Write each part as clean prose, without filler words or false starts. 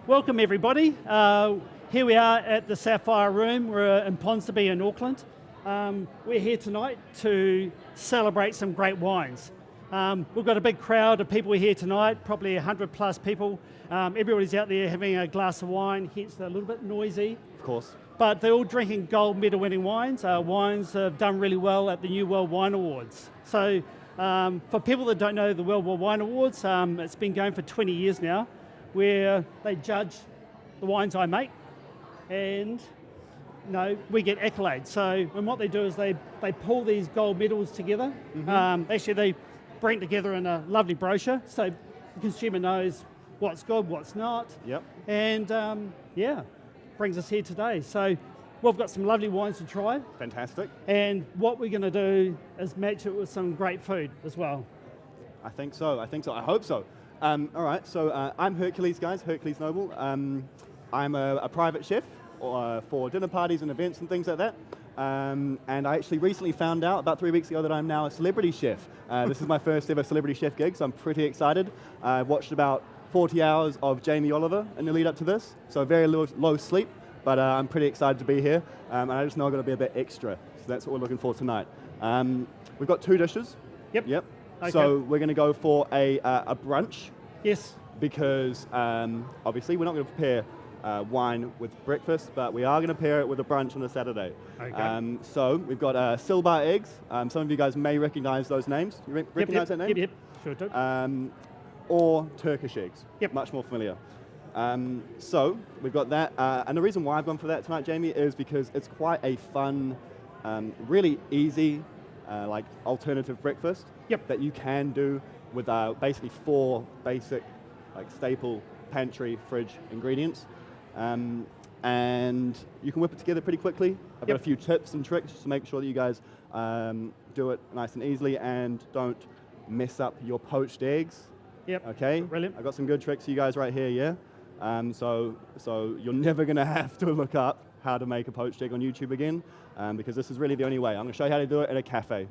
Welcome everybody. Here we are at the Sapphire Room. We're in Ponsonby in Auckland. We're here tonight to celebrate some great wines. We've got a big crowd of people here tonight, probably 100 plus people. Everybody's out there having a glass of wine, hence they're a little bit noisy. Of course. But they're all drinking gold medal winning wines. Wines that have done really well at the New World Wine Awards. So for people that don't know the World Wine Awards, it's been going for 20 years now, where they judge the wines I make, and we get accolades. So, and what they do is they pull these gold medals together. Mm-hmm. Actually, they bring it together in a lovely brochure, so the consumer knows what's good, what's not. Yep. And brings us here today. So, we've got some lovely wines to try. Fantastic. And what we're going to do is match it with some great food as well. I think so. I hope so. All right, so I'm Hercules, guys, Hercules Noble. I'm a private chef for dinner parties and events and things like that. And I actually recently found out about 3 weeks ago that I'm now a celebrity chef. This is my first ever celebrity chef gig, so I'm pretty excited. I've watched about 40 hours of Jamie Oliver in the lead up to this, so very low sleep, but I'm pretty excited to be here. And I just know I'm going to be a bit extra, so that's what we're looking for tonight. We've got 2 dishes. Yep. Okay. So we're going to go for a brunch. Yes. Because obviously we're not going to prepare wine with breakfast, but we are going to pair it with a brunch on a Saturday. Okay. So we've got Silbar eggs. Some of you guys may recognize those names. You recognize that name? Yep, sure do. Or Turkish eggs. Yep. Much more familiar. So we've got that. And the reason why I've gone for that tonight, Jamie, is because it's quite a fun, really easy, like alternative breakfast. Yep. That you can do with basically 4 basic, like staple pantry fridge ingredients, and you can whip it together pretty quickly. I've got a few tips and tricks to make sure that you guys do it nice and easily and don't mess up your poached eggs. Yep. Okay. Brilliant. I've got some good tricks for you guys right here. Yeah. So you're never going to have to look up how to make a poached egg on YouTube again, because this is really the only way. I'm going to show you how to do it at a cafe.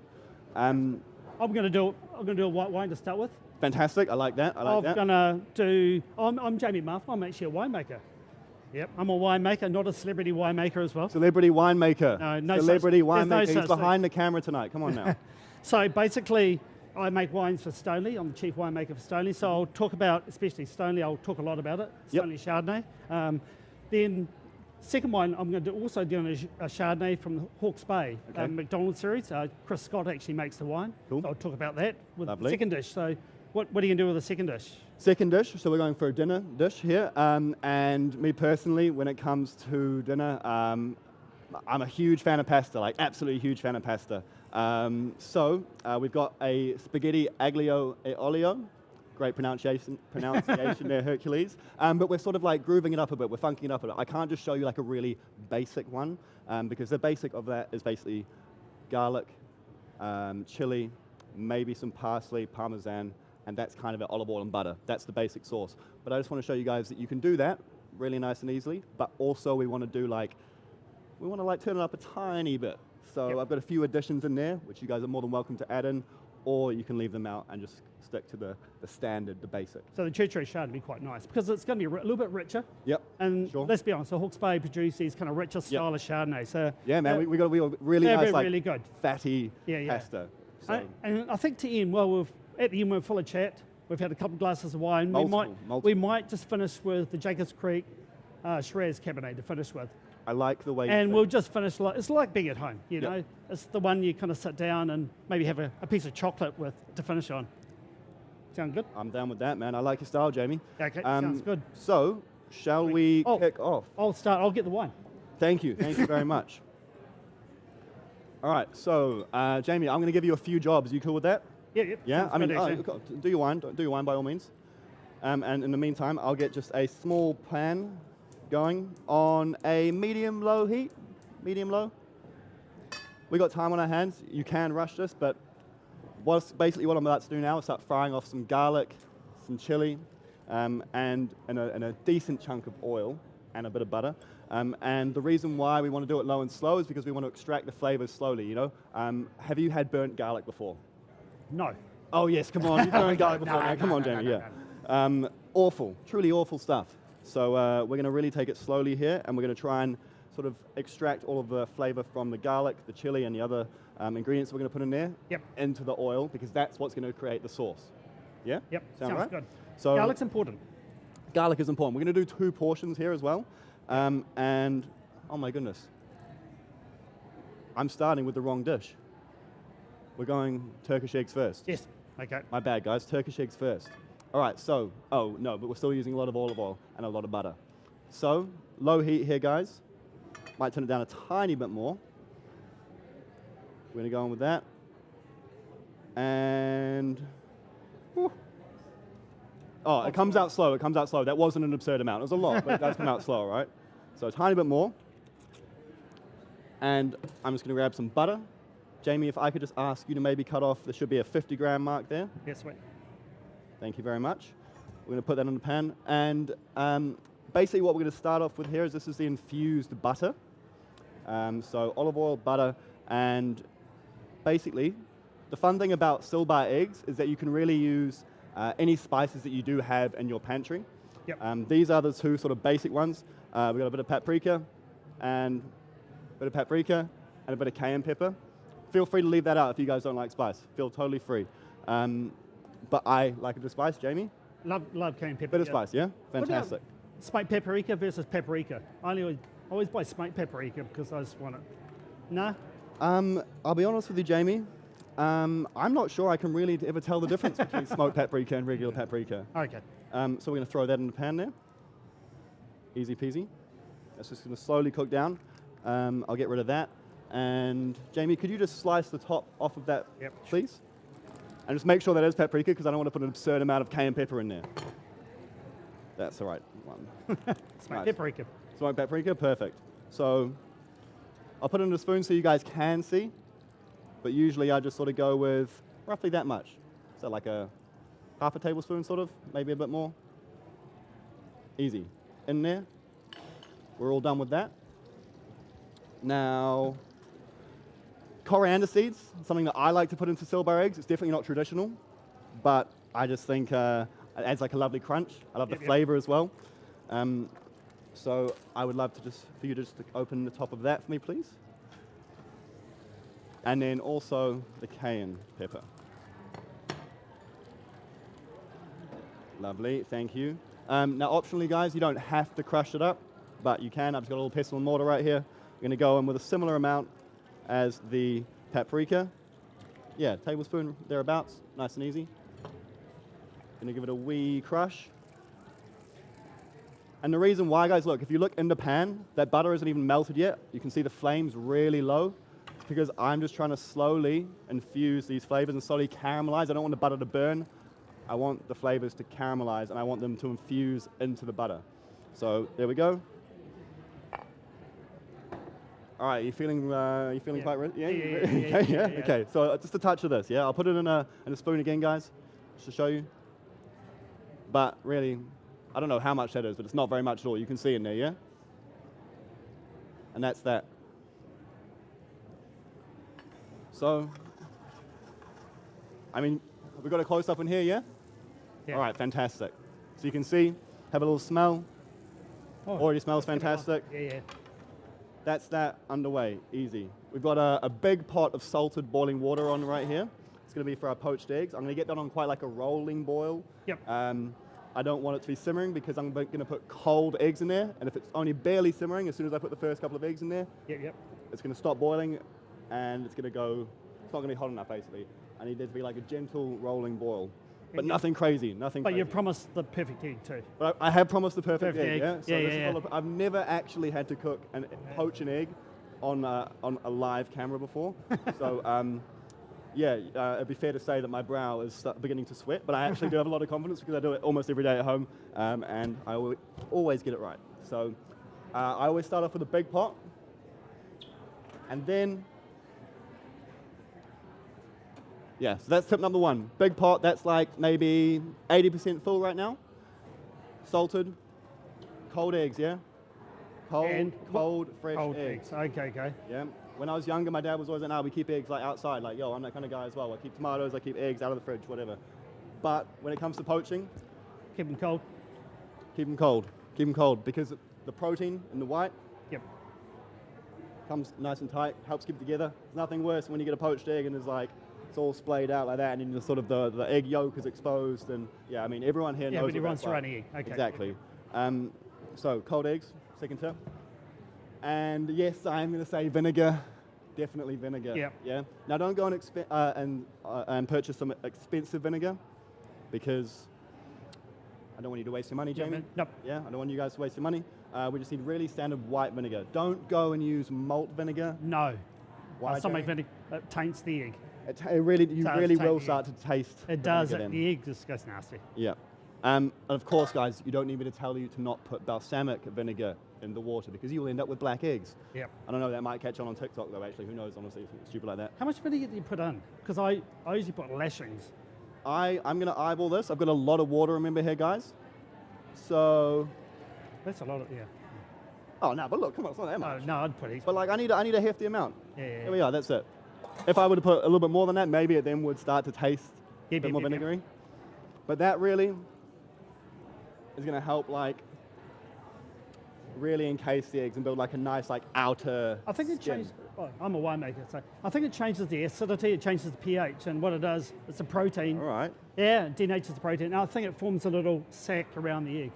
I'm going to do a white wine to start with. Fantastic, I like that. I'm Jamie Marfell. I'm actually a winemaker. Yep, I'm a winemaker, not a celebrity winemaker as well. Celebrity winemaker. No celebrity winemaker. No He's behind the camera tonight. Come on now. So basically, I make wines for Stoneleigh. I'm the chief winemaker for Stoneleigh. So I'll talk about, especially Stoneleigh, I'll talk a lot about it. Stoneleigh Chardonnay. Then second wine, I'm going to also do a Chardonnay from the Hawke's Bay McDonald's series. Chris Scott actually makes the wine. Cool. So I'll talk about that with the second dish. So what are you going to do with the second dish? Second dish, so we're going for a dinner dish here. And me personally, when it comes to dinner, I'm a huge fan of pasta, like absolutely huge fan of pasta. So we've got a spaghetti aglio e olio. Great pronunciation there, Hercules. But we're sort of like grooving it up a bit. We're funking it up a bit. I can't just show you like a really basic one, because the basic of that is basically garlic, chili, maybe some parsley, parmesan, and that's kind of it, olive oil and butter. That's the basic sauce. But I just want to show you guys that you can do that really nice and easily, but also we want to turn it up a tiny bit. So I've got a few additions in there, which you guys are more than welcome to add in, or you can leave them out and just stick to the standard, the basic. So the Churchill Chardonnay would be quite nice because it's going to be a little bit richer. Yep. And let's be honest, the Hawke's Bay produce these kind of richer style of Chardonnay. So yeah, man, we got really nice, like really good, fatty pasta. So. And I think to end, at the end we're full of chat. We've had a couple of glasses of wine. Multiple. We might just finish with the Jacobs Creek Shiraz Cabernet to finish with. I like the way. And we'll just finish. It's like being at home, you know. It's the one you kind of sit down and maybe have a piece of chocolate with to finish on. Sound good? I'm down with that, man. I like your style, Jamie. Okay, sounds good. So, shall we kick off? I'll get the wine. Thank you very much. All right, so Jamie, I'm going to give you a few jobs. You cool with that? Yeah. Yeah. I mean, good, do your wine. Do your wine by all means. And in the meantime, I'll get just a small pan going on a medium-low heat. Medium-low. We got time on our hands. You can rush this, but basically what I'm about to do now is start frying off some garlic, some chili, and a decent chunk of oil and a bit of butter. And the reason why we want to do it low and slow is because we want to extract the flavors slowly, you know? Have you had burnt garlic before? No. Oh yes, come on, you've burnt garlic before. No, Come on, Jamie, yeah. Awful, truly awful stuff. So we're going to really take it slowly here, and we're going to try and sort of extract all of the flavor from the garlic, the chili, and the other ingredients we're going to put in there into the oil, because that's what's going to create the sauce. Yeah? Yep, Sounds right? good. So Garlic's important. Garlic is important. We're going to do 2 portions here as well. And, oh my goodness, I'm starting with the wrong dish. We're going Turkish eggs first. Yes, okay. My bad, guys. Turkish eggs first. All right, so, oh, no, but we're still using a lot of olive oil and a lot of butter. So, low heat here, guys. Might turn it down a tiny bit more. We're going to go on with that. And, whew. Oh, it comes out slow. It comes out slow. That wasn't an absurd amount. It was a lot, but it does come out slow, right? So a tiny bit more. And I'm just going to grab some butter. Jamie, if I could just ask you to maybe cut off, there should be a 50-gram mark there. Yes, sweet. Thank you very much. We're going to put that in the pan. And basically what we're going to start off with here is this is the infused butter. So olive oil, butter, and basically the fun thing about still-bar eggs is that you can really use any spices that you do have in your pantry. Yep. These are the 2 sort of basic ones. We've got a bit of paprika and a bit of cayenne pepper. Feel free to leave that out if you guys don't like spice. Feel totally free. But I like a bit of spice. Jamie? Love cayenne pepper. Bit of spice, yeah? Fantastic. Smoked paprika versus paprika. I always buy smoked paprika because I just want it. No? I'll be honest with you, Jamie. I'm not sure I can really ever tell the difference between smoked paprika and regular paprika. Okay. So we're going to throw that in the pan there. Easy peasy. That's just going to slowly cook down. I'll get rid of that. And Jamie, could you just slice the top off of that, please? And just make sure that is paprika, because I don't want to put an absurd amount of cayenne pepper in there. That's the right one. Smoked paprika. Smoked paprika, perfect. So I'll put it in a spoon so you guys can see. But usually I just sort of go with roughly that much. So like a half a tablespoon sort of, maybe a bit more. Easy. In there. We're all done with that. Now, coriander seeds, something that I like to put into still-bar eggs. It's definitely not traditional, but I just think it adds like a lovely crunch. I love the flavor as well. So I would love to for you to just open the top of that for me, please. And then also the cayenne pepper. Lovely, thank you. Now optionally, guys, you don't have to crush it up, but you can. I've just got a little pestle and mortar right here. I'm going to go in with a similar amount as the paprika. Yeah, tablespoon thereabouts, nice and easy. Going to give it a wee crush. And the reason why, guys, look, if you look in the pan, that butter isn't even melted yet. You can see the flame's really low. It's because I'm just trying to slowly infuse these flavors and slowly caramelize. I don't want the butter to burn. I want the flavors to caramelize, and I want them to infuse into the butter. So there we go. All right, you feeling quite ready? Yeah. Okay, so just a touch of this, yeah? I'll put it in a spoon again, guys, just to show you. But really, I don't know how much that is, but it's not very much at all. You can see in there, yeah? And that's that. So, I mean, we've got a close-up in here, yeah? All right, fantastic. So you can see, have a little smell. Oh, already smells fantastic. Yeah. That's that underway, easy. We've got a big pot of salted boiling water on right here. It's going to be for our poached eggs. I'm going to get that on quite like a rolling boil. Yep. I don't want it to be simmering because I'm going to put cold eggs in there. And if it's only barely simmering, as soon as I put the first couple of eggs in there, it's going to stop boiling and it's going to go, it's not going to be hot enough basically. I need there to be like a gentle rolling boil. but nothing crazy, nothing But crazy. you promised the perfect egg too. But I have promised the perfect egg, yeah? So Yeah, this is yeah. all I've never actually had to cook and poach an egg on a live camera before. So, yeah, it'd be fair to say that my brow is beginning to sweat, but I actually do have a lot of confidence because I do it almost every day at home, and I always get it right. So I always start off with a big pot, and then, yeah, so that's tip number one. Big pot, that's like maybe 80% full right now. Salted, cold eggs, yeah? Cold, fresh Cold eggs. Okay. Yeah. When I was younger, my dad was always like, "No, we keep eggs like outside." Like, yo, I'm that kind of guy as well. I keep tomatoes, I keep eggs out of the fridge, whatever. But when it comes to poaching, Keep them cold. keep them cold. Keep them cold because the protein in the white Yep. comes nice and tight, helps keep it together. There's nothing worse when you get a poached egg and it's all splayed out like that, and then the sort of the egg yolk is exposed. And yeah, I mean, everyone here knows. Everybody what wants that's to like. run egg. Okay. Exactly. So cold eggs, second tip. And yes, I am going to say vinegar. Definitely vinegar. Yep. Yeah. Now don't go and purchase some expensive vinegar because I don't want you to waste your money, Jamie. Nope. Yeah. I don't want you guys to waste your money. We just need really standard white vinegar. Don't go and use malt vinegar. No. Why, Stomach Jamie? vinegar taints the egg. You really taint will the start to taste. It the does. vinegar then. The egg just goes nasty. Yeah. And of course, guys, you don't need me to tell you to not put balsamic vinegar in the water because you will end up with black eggs. Yep. I don't know, that might catch on TikTok though, actually. Who knows, honestly, it's stupid like that. How much vinegar do you put in? Because I usually put lashings. I'm going to eyeball this. I've got a lot of water, remember here, guys. So, That's a lot of, yeah. oh, no, but look, come on, it's not that No, much. no, I'd put heaps. But like, I need a hefty amount. Yeah. Here we are, that's it. If I were to put a little bit more than that, maybe it then would start to taste a bit more vinegary. But that really is going to help like really encase the eggs and build like a nice like outer I think it skin. changes. Oh, I'm a winemaker, so I think it changes the acidity. It changes the pH, and what it does, it's a protein. All right. Yeah, it denatures the protein. And I think it forms a little sac around the egg.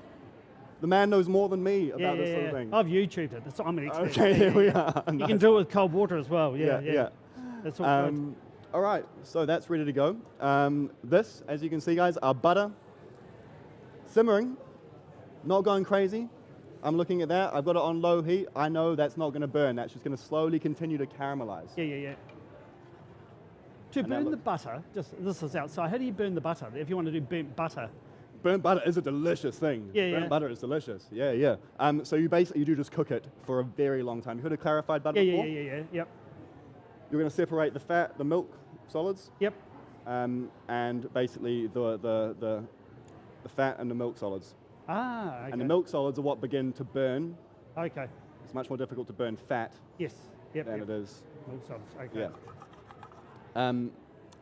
The man knows more than me about Yeah, this sort of thing. I've YouTubed it. I'm an expert. Okay, here we are. You Nice. can do it with cold water as well. Yeah. That's all good. All right, so that's ready to go. This, as you can see, guys, our butter simmering, not going crazy. I'm looking at that. I've got it on low heat. I know that's not going to burn. That's just going to slowly continue to caramelize. Yeah. To And that burn the looks- butter, this is outside. How do you burn the butter? If you want to do burnt butter, Burnt butter is a delicious thing. Yeah, Burnt yeah. butter is delicious. Yeah. So you basically do just cook it for a very long time. You heard of clarified butter before? yeah. Yep. You're going to separate the fat, the milk solids, Yep. and basically the fat and the milk solids. Ah, okay. And the milk solids are what begin to burn. Okay. It's much more difficult to burn fat Yes. Yep. than it is. Milk solids. Okay. Yeah.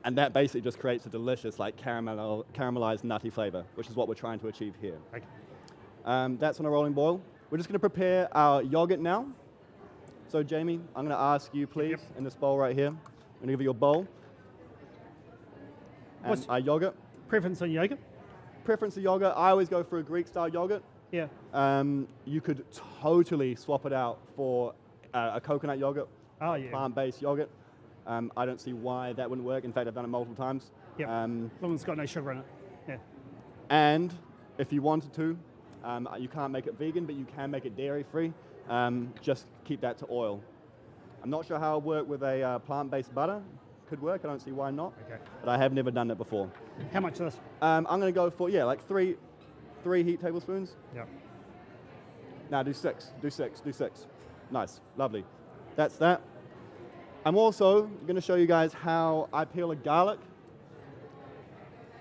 And that basically just creates a delicious, like caramelized nutty flavor, which is what we're trying to achieve here. Okay. That's on a rolling boil. We're just going to prepare our yogurt now. So Jamie, I'm going to ask you, please, Yep. in this bowl right here. I'm going to give you your bowl. And What's- our yogurt. Preference on yogurt? Preference of yogurt, I always go for a Greek-style yogurt. Yeah. You could totally swap it out for a coconut yogurt, Oh, yeah. plant-based yogurt. I don't see why that wouldn't work. In fact, I've done it multiple times. Yep. As long as it's got no sugar in it. Yeah. And if you wanted to, you can't make it vegan, but you can make it dairy-free. Just keep that to oil. I'm not sure how it work with a plant-based butter. Could work. I don't see why not. Okay. But I have never done it before. How much of this? I'm going to go for like three heat tablespoons. Yep. Now do six. Nice, lovely. That's that. I'm also going to show you guys how I peel a garlic.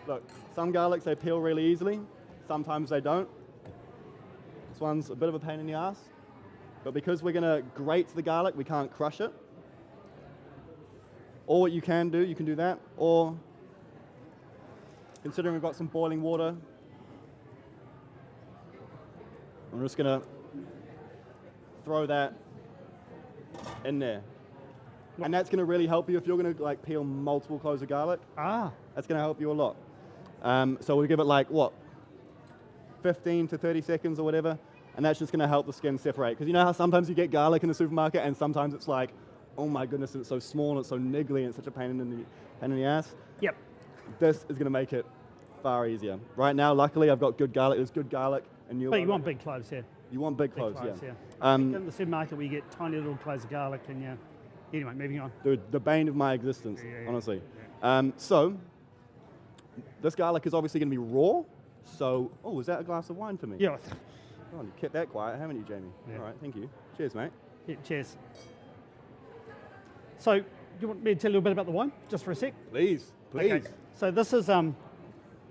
Look, some garlics they peel really easily. Sometimes they don't. This one's a bit of a pain in the ass. But because we're going to grate the garlic, we can't crush it. Or what you can do that. Or, considering we've got some boiling water, I'm just going to throw that in there. And that's going to really help you if you're going to like peel multiple cloves of garlic. Ah. That's going to help you a lot. So we'll give it like, 15 to 30 seconds or whatever, and that's just going to help the skin separate. Because you know how sometimes you get garlic in the supermarket and sometimes it's like, oh my goodness, it's so small and it's so niggly and it's such a pain in the ass? Yep. This is going to make it far easier. Right now, luckily, I've got good garlic. There's good garlic and new. But you want big cloves, yeah. You want big Big cloves, cloves, yeah. yeah. In the supermarket, we get tiny little cloves of garlic, and yeah. Anyway, moving on. Dude, the bane of my existence, Yeah. honestly. So, this garlic is obviously going to be raw. So, oh, is that a glass of wine for me? Yeah. Oh, you kept that quiet, haven't you, Jamie? Yeah. All right, thank you. Cheers, mate. Yeah, cheers. So, do you want me to tell you a little bit about the wine, just for a sec? Please, please. Okay. So this is our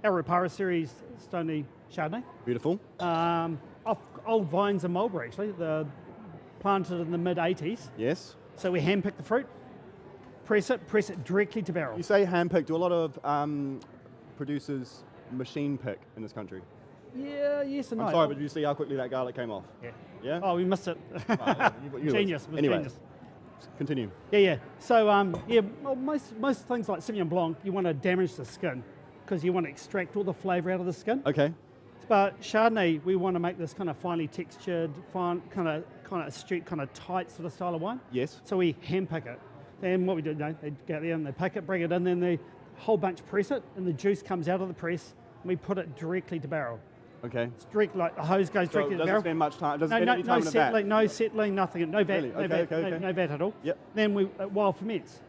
Repara series Stoneleigh Chardonnay. Beautiful. Off old vines in Marlborough, actually. They're planted in the mid-80s. Yes. So we hand-pick the fruit, press it directly to barrel. You say hand-picked. Do a lot of producers machine pick in this country? Yeah, yes and no. I'm sorry, but did you see how quickly that garlic came off? Yeah. Yeah? Oh, we missed it. Genius. Anyway, Genius. continue. Yeah. So, well, most things like Sauvignon Blanc, you want to damage the skin because you want to extract all the flavour out of the skin. Okay. But Chardonnay, we want to make this kind of finely textured, fine, kind of astute, kind of tight sort of style of wine. Yes. So we hand pick it. And what we do, they go there and they pick it, bring it in, then they whole bunch press it, and the juice comes out of the press, and we put it directly to barrel. Okay. It's direct, like the hose goes So directly it to doesn't barrel. spend much time. Doesn't spend No any time in the vat. settling, no settling, nothing. No vat, Really? no Okay, vat, okay. no vat at all. Yep. Then we wild ferments.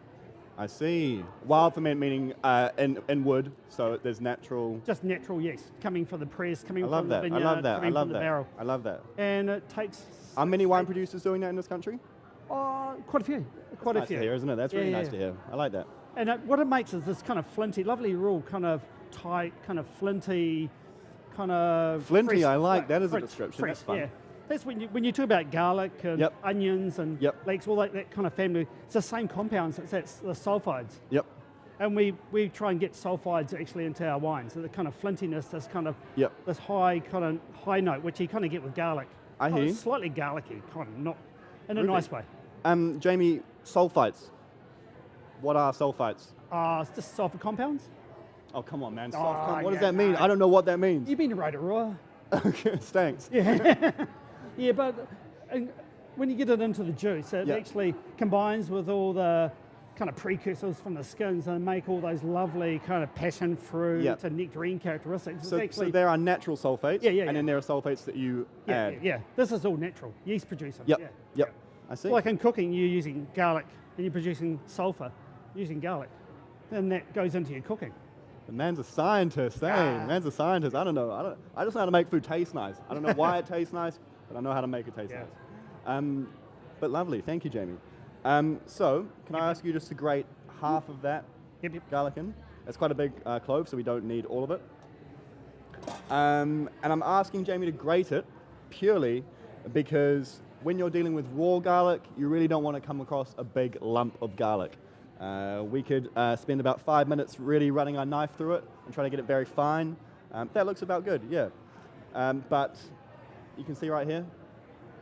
I see. Wild ferment meaning in wood, so there's natural. Just natural yeast coming from the press, coming I love from that. the I vineyard, love that. I coming love from the that. barrel. I love that. And it takes. Are many wine producers doing that in this country? Quite a few. Quite Nice a few. to hear, isn't it? That's really nice to hear. I like that. And what it makes is this kind of flinty, lovely, real kind of tight, kind of flinty, kind of. Flinty, fresh, I like. That is a fresh, description. fresh, That's fun. Yeah. That's when you talk about garlic and Yep. onions and Yep. leeks, all that kind of family. It's the same compounds. It's the sulfides. Yep. And we try and get sulfides actually into our wines. So the kind of flintiness, this kind of Yep. this high note, which you kind of get with garlic. I hear you. It's slightly garlicky, kind of, not in a Really? nice way. Jamie, sulfites. What are sulfites? It's just sulfur compounds. Oh, come on, man. Oh, What does yeah, that mean? no. I don't know what that means. You've been to Rotorua. Okay, thanks. Yeah, but when you get it into the juice, it Yeah. actually combines with all the kind of precursors from the skins and make all those lovely kind of passion fruit Yeah. and nectarine characteristics. So, It's actually, there are natural sulfates, Yeah. and then there are sulfates that you add. yeah. This is all natural. Yeast produce them. Yep. Yeah. Yep. I see. Like in cooking, you're using garlic and you're producing sulfur using garlic. And that goes into your cooking. The man's a scientist, eh? Ah. Man's a scientist. I don't know. I just know how to make food taste nice. I don't know why it tastes nice, but I know how to make it taste Yeah. nice. But lovely. Thank you, Jamie. So, can I ask you just to grate half of that Yep. garlic in? It's quite a big clove, so we don't need all of it. And I'm asking Jamie to grate it purely because when you're dealing with raw garlic, you really don't want to come across a big lump of garlic. We could spend about 5 minutes really running our knife through it and trying to get it very fine. That looks about good, yeah. But you can see right here,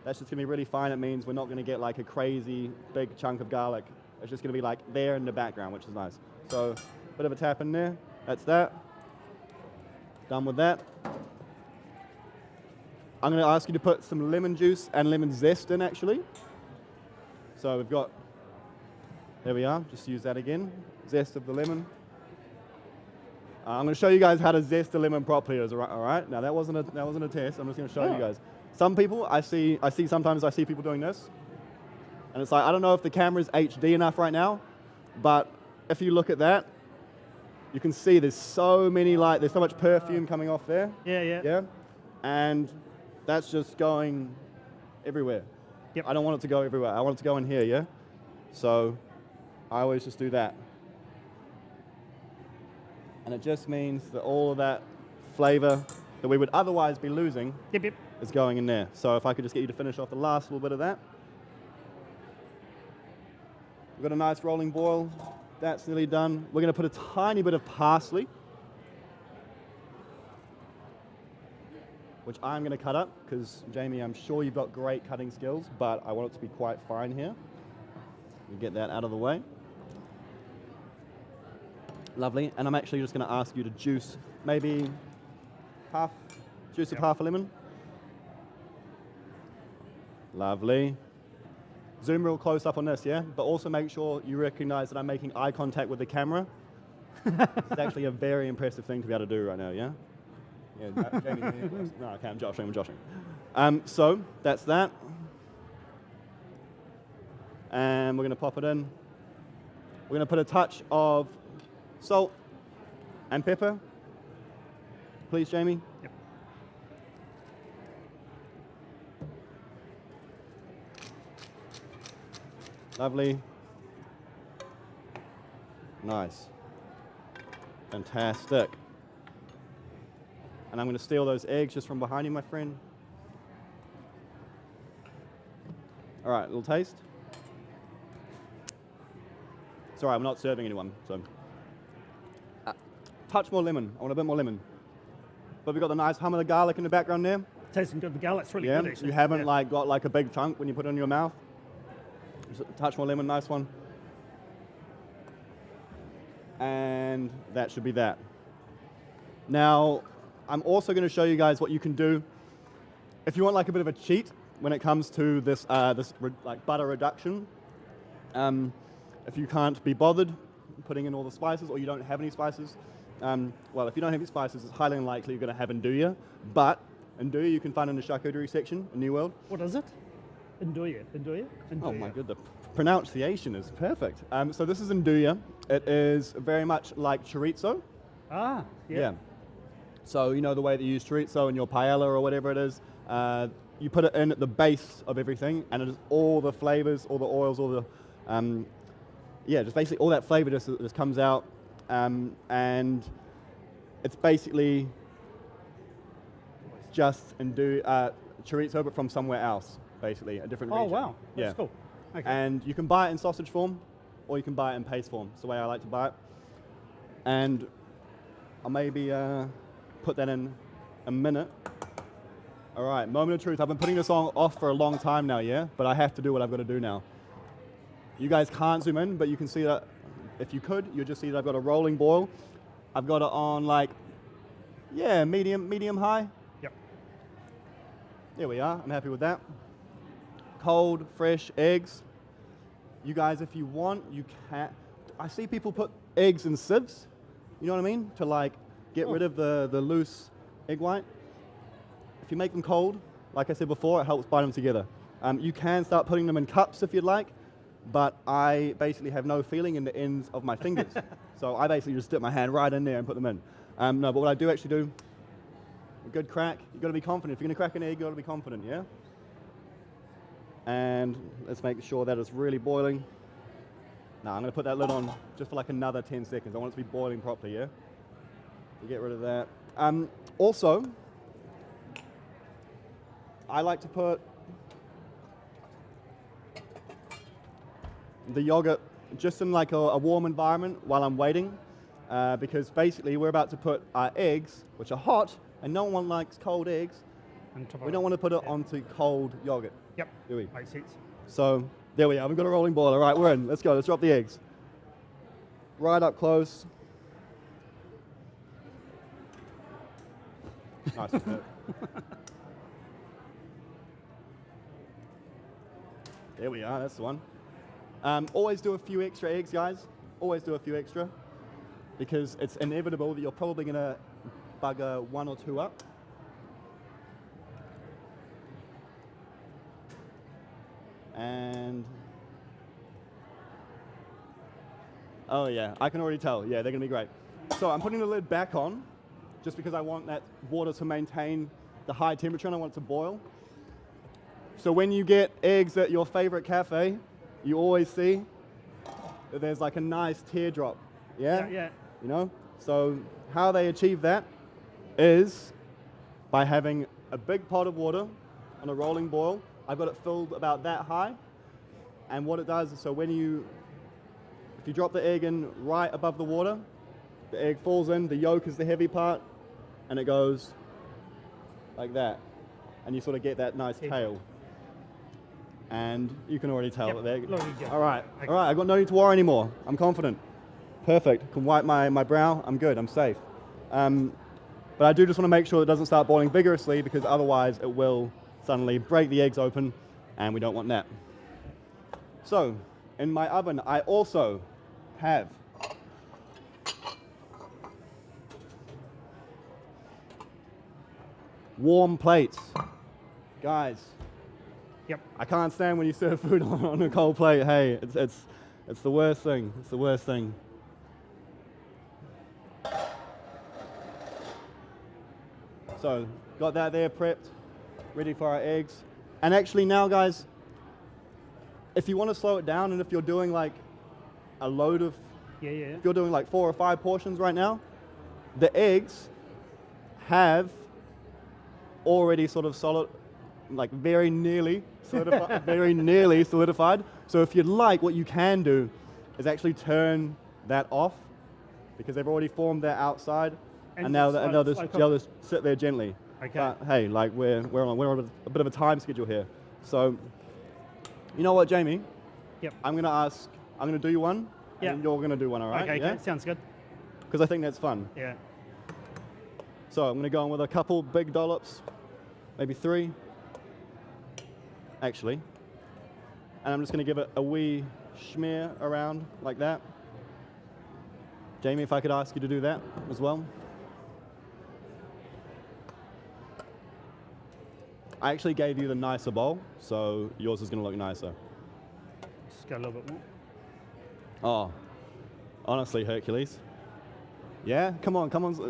that's just going to be really fine. It means we're not going to get like a crazy big chunk of garlic. It's just going to be like there in the background, which is nice. So, bit of a tap in there. That's that. Done with that. I'm going to ask you to put some lemon juice and lemon zest in, actually. So we've got, there we are. Just use that again. Zest of the lemon. I'm going to show you guys how to zest a lemon properly. All right. Now that wasn't a test. I'm just going to show you guys. Some people sometimes I see people doing this, and it's like I don't know if the camera's HD enough right now, but if you look at that, you can see there's so much perfume coming off there. Yeah. And that's just going everywhere. Yep. I don't want it to go everywhere. I want it to go in here, yeah? So I always just do that. And it just means that all of that flavor that we would otherwise be losing Yep. is going in there. So if I could just get you to finish off the last little bit of that. We've got a nice rolling boil. That's nearly done. We're going to put a tiny bit of parsley, which I'm going to cut up because, Jamie, I'm sure you've got great cutting skills, but I want it to be quite fine here. We get that out of the way. Lovely. And I'm actually just going to ask you to juice maybe half a lemon. Lovely. Zoom real close up on this, yeah? But also make sure you recognize that I'm making eye contact with the camera. It's actually a very impressive thing to be able to do right now, yeah? Yeah, Jamie, no, okay, I'm joshing. So, that's that. And we're going to pop it in. We're going to put a touch of salt and pepper. Please, Jamie. Yep. Lovely. Nice. Fantastic. And I'm going to steal those eggs just from behind you, my friend. All right, a little taste. It's all right, I'm not serving anyone, so. Touch more lemon. I want a bit more lemon. But we've got the nice hum of the garlic in the background there. Tasting good. The garlic's really Yeah, good, actually. you haven't like got like a big chunk when you put it in your mouth. Just a touch more lemon, nice one. And that should be that. Now, I'm also going to show you guys what you can do if you want like a bit of a cheat when it comes to this like butter reduction. If you can't be bothered putting in all the spices, or you don't have any spices, well, if you don't have any spices, it's highly unlikely you're going to have nduja. But nduja you can find in the charcuterie section in New World. What is it? Nduja. Oh my god, the pronunciation is perfect. So this is nduja. It is very much like chorizo. Ah, yeah. So you know the way that you use chorizo in your paella or whatever it is. You put it in at the base of everything, and it is all the flavors, all the oils, all the just basically all that flavor just comes out, and it's basically just chorizo, but from somewhere else, basically a different region. Oh wow, that's cool. Okay. And you can buy it in sausage form, or you can buy it in paste form. It's the way I like to buy it. And I'll maybe put that in a minute. All right, moment of truth. I've been putting this on off for a long time now, yeah? But I have to do what I've got to do now. You guys can't zoom in, but you can see that, if you could, you'll just see that I've got a rolling boil. I've got it on like, medium high. Yep. There we are, I'm happy with that. Cold, fresh eggs. You guys, if you want, you can. I see people put eggs in sieves, you know what I mean? To like get rid of the loose egg white. If you make them cold, like I said before, it helps bind them together. You can start putting them in cups if you'd like, but I basically have no feeling in the ends of my fingers. So I basically just dip my hand right in there and put them in. No, but what I do actually do, a good crack, you've got to be confident. If you're going to crack an egg, you've got to be confident, yeah? And let's make sure that it's really boiling. Now I'm going to put that lid on just for like another 10 seconds. I want it to be boiling properly, yeah? We'll get rid of that. Also, I like to put the yogurt just in like a warm environment while I'm waiting, because basically we're about to put our eggs, which are hot, and no one likes cold eggs. We don't want to put it onto cold yogurt. Yep, do we? makes sense. So there we are, we've got a rolling boil. All right, we're in, let's go, let's drop the eggs. Right up close. Nice. There we are, that's the one. Always do a few extra eggs, guys. Always do a few extra, because it's inevitable that you're probably going to bugger one or two up. And, oh yeah, I can already tell. Yeah, they're going to be great. So I'm putting the lid back on, just because I want that water to maintain the high temperature and I want it to boil. So when you get eggs at your favorite cafe, you always see that there's like a nice teardrop, yeah? Yeah. You know? So how they achieve that is by having a big pot of water on a rolling boil. I've got it filled about that high, and what it does is, so if you drop the egg in right above the water, the egg falls in, the yolk is the heavy part, and it goes like that, and you sort of get that nice tail. And you can already tell that they're... All right, I've got no need to worry anymore. I'm confident. Perfect. Can wipe my brow. I'm good. I'm safe. But I do just want to make sure it doesn't start boiling vigorously, because otherwise it will suddenly break the eggs open, and we don't want that. So, in my oven, I also have warm plates. Guys, Yep. I can't stand when you serve food on a cold plate. Hey, it's the worst thing. It's the worst thing. So, got that there prepped, ready for our eggs. And actually now, guys, if you want to slow it down and if you're doing like a load of, if you're doing like 4 or 5 portions right now, the eggs have already sort of solid, like very nearly solidified. So if you'd like, what you can do is actually turn that off because they've already formed their outside, and now they'll just sit there gently. Okay. But hey, like we're on a bit of a time schedule here. So you know what, Jamie? Yep. I'm gonna do you one, and you're gonna do one, all right? Okay, sounds good. Because I think that's fun. Yeah. So I'm gonna go in with a couple big dollops, maybe 3, actually. And I'm just gonna give it a wee smear around like that. Jamie, if I could ask you to do that as well. I actually gave you the nicer bowl, so yours is gonna look nicer. Just go a little bit more. Oh, honestly, Hercules. Yeah, come on.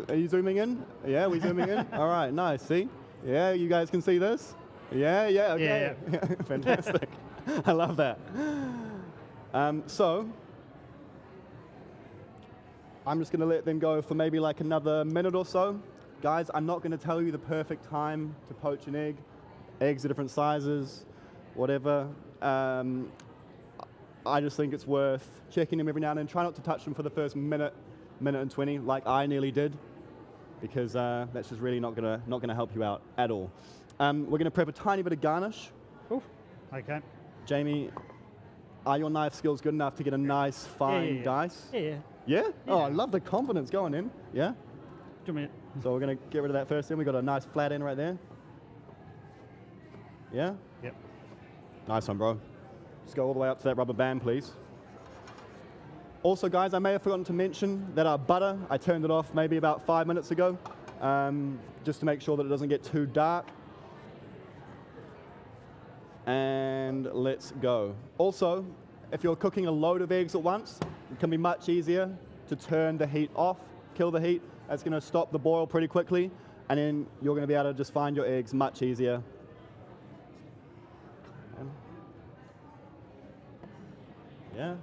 Are you zooming in? Yeah, we zooming in? All right, nice, see? Yeah, you guys can see this? Yeah, okay. Yeah. Fantastic. I love that. So, I'm just gonna let them go for maybe like another minute or so. Guys, I'm not gonna tell you the perfect time to poach an egg. Eggs are different sizes, whatever. I just think it's worth checking them every now and then. Try not to touch them for the first minute and 20, like I nearly did, because that's just really not gonna help you out at all. We're gonna prep a tiny bit of garnish. Ooh. Okay. Jamie, are your knife skills good enough to get a nice fine dice? Yeah. Yeah? Oh, I love the confidence going in. Yeah? Do me. So we're gonna get rid of that first then. We got a nice flat end right there. Yeah? Yep. Nice one, bro. Just go all the way up to that rubber band, please. Also, guys, I may have forgotten to mention that our butter, I turned it off maybe about 5 minutes ago, just to make sure that it doesn't get too dark. And let's go. Also, if you're cooking a load of eggs at once, it can be much easier to turn the heat off, kill the heat. That's going to stop the boil pretty quickly, and then you're going to be able to just find your eggs much easier. Yeah.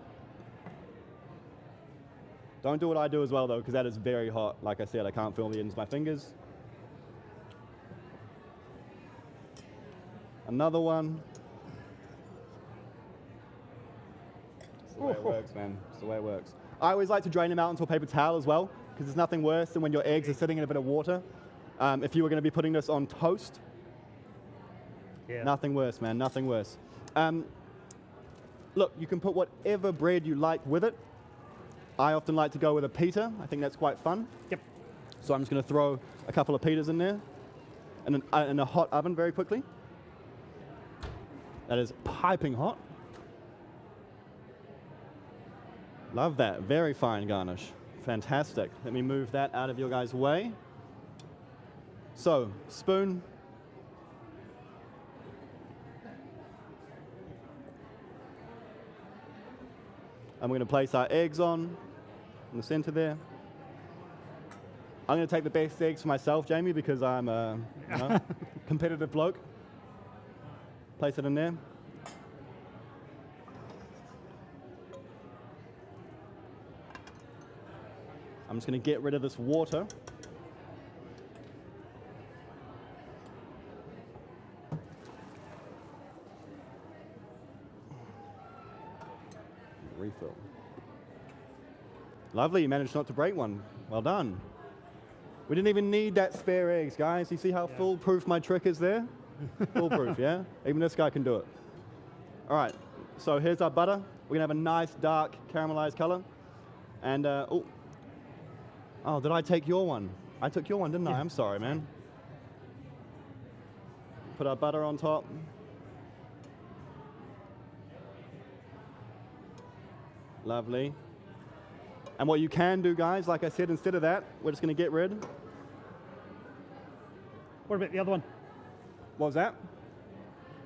Don't do what I do as well, though, because that is very hot. Like I said, I can't feel the ends of my fingers. Another one. It's the way it works, man. It's the way it works. I always like to drain them out into a paper towel as well, because there's nothing worse than when your eggs are sitting in a bit of water. If you were going to be putting this on toast, nothing worse, man, nothing worse. Look, you can put whatever bread you like with it. I often like to go with a pita. I think that's quite fun. Yep. So I'm just going to throw a couple of pitas in there, and in a hot oven very quickly. That is piping hot. Love that. Very fine garnish. Fantastic. Let me move that out of your guys' way. So, spoon. And we're going to place our eggs on in the center there. I'm going to take the best eggs for myself, Jamie, because I'm a competitive bloke. Place it in there. I'm just going to get rid of this water. Refill. Lovely, you managed not to break one. Well done. We didn't even need that spare eggs, guys. You see how foolproof my trick is there? Foolproof, yeah? Even this guy can do it. All right, so here's our butter. We're gonna have a nice dark caramelized color. And, oh, did I take your one? I took your one, didn't I? I'm sorry, man. Put our butter on top. Lovely. And what you can do, guys, like I said, instead of that, we're just going to get rid What about the other one? What was that?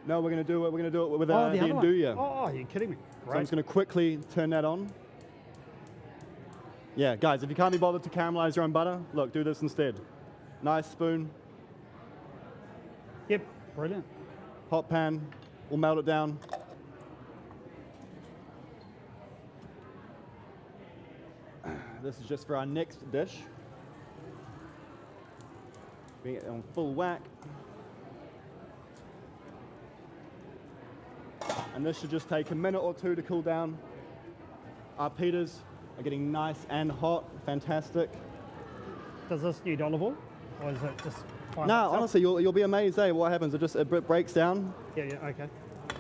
No, we're going to do it. We're going to do it with the the other one. Nduja. Oh, you're kidding me. So I'm just going to quickly turn that on. Yeah, guys, if you can't be bothered to caramelize your own butter, look, do this instead. Nice spoon, Yep, brilliant. hot pan, we'll melt it down. This is just for our next dish. Bring it on full whack. And this should just take a minute or two to cool down. Our pitas are getting nice and hot, fantastic. Does this need olive oil? Or is it just fine? No, itself? honestly, you'll be amazed, eh? What happens? It breaks down. Yeah, okay.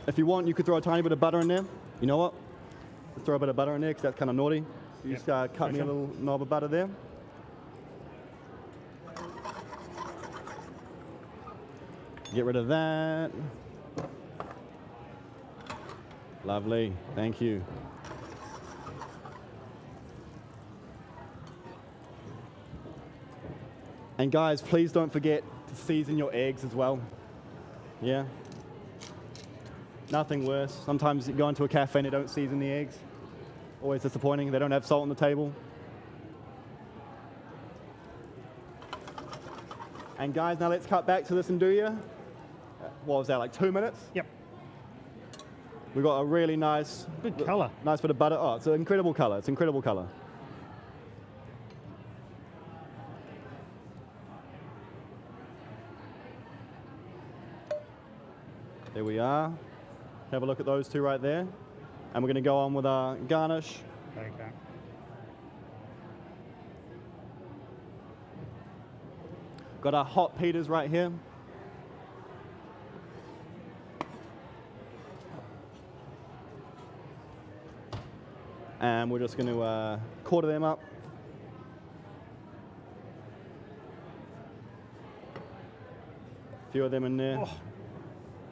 If you want, you could throw a tiny bit of butter in there. You know what? Just throw a bit of butter in there because that's kind of naughty. You Yep. just cut me a little knob of butter there. Get rid of that. Lovely, thank you. And guys, please don't forget to season your eggs as well. Yeah? Nothing worse. Sometimes you go into a cafe and they don't season the eggs. Always disappointing. They don't have salt on the table. And guys, now let's cut back to this Nduja. What was that, like 2 minutes? Yep. We've got a really nice, Good colour. nice bit of butter. Oh, it's an incredible color. It's incredible color. There we are. Have a look at those two right there. And we're going to go on with our garnish. Okay. Got our hot pitas right here. And we're just going to quarter them up. A few of them in there. Oh,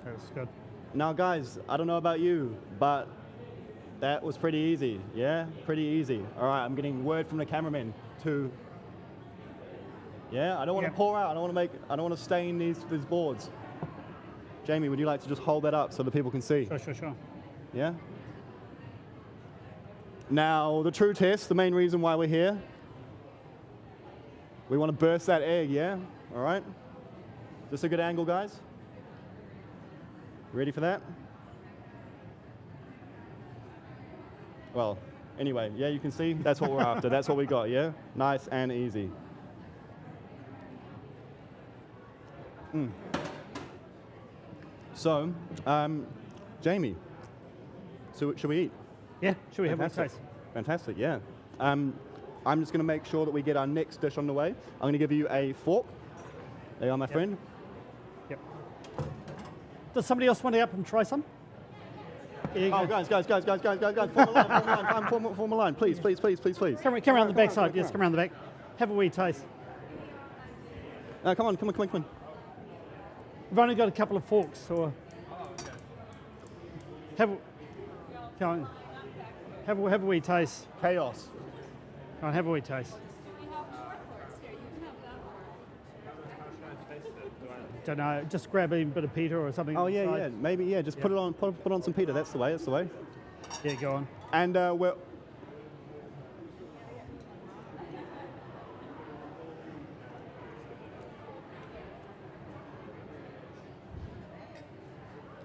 that's good. Now guys, I don't know about you, but that was pretty easy, yeah? Pretty easy. All right, I'm getting word from the cameraman to, yeah, I don't want to pour out, I don't want to stain these boards. Jamie, would you like to just hold that up so the people can see? Sure. Yeah? Now, the true test, the main reason why we're here, we want to burst that egg, yeah? All right? Is this a good angle, guys? Ready for that? Well, anyway, yeah, you can see that's what we're after. That's what we got, yeah? Nice and easy. So, Jamie, so should we eat? Yeah, should we have one Fantastic. taste? Fantastic, yeah. I'm just going to make sure that we get our next dish on the way. I'm going to give you a fork. There you are, my friend. Yep. Does somebody else want to up and try some? Oh, guys, form a line, please. Come around the back side. Yes, come around the back. Have a wee taste. Come on. We've only got a couple of forks, so have a wee taste. Chaos. Come on, have a wee taste. Don't know. Just grab a bit of pita or something. Oh, on the yeah, side. maybe, yeah. Just put it on, put on some pita. That's the way. Yeah, go on. And we're.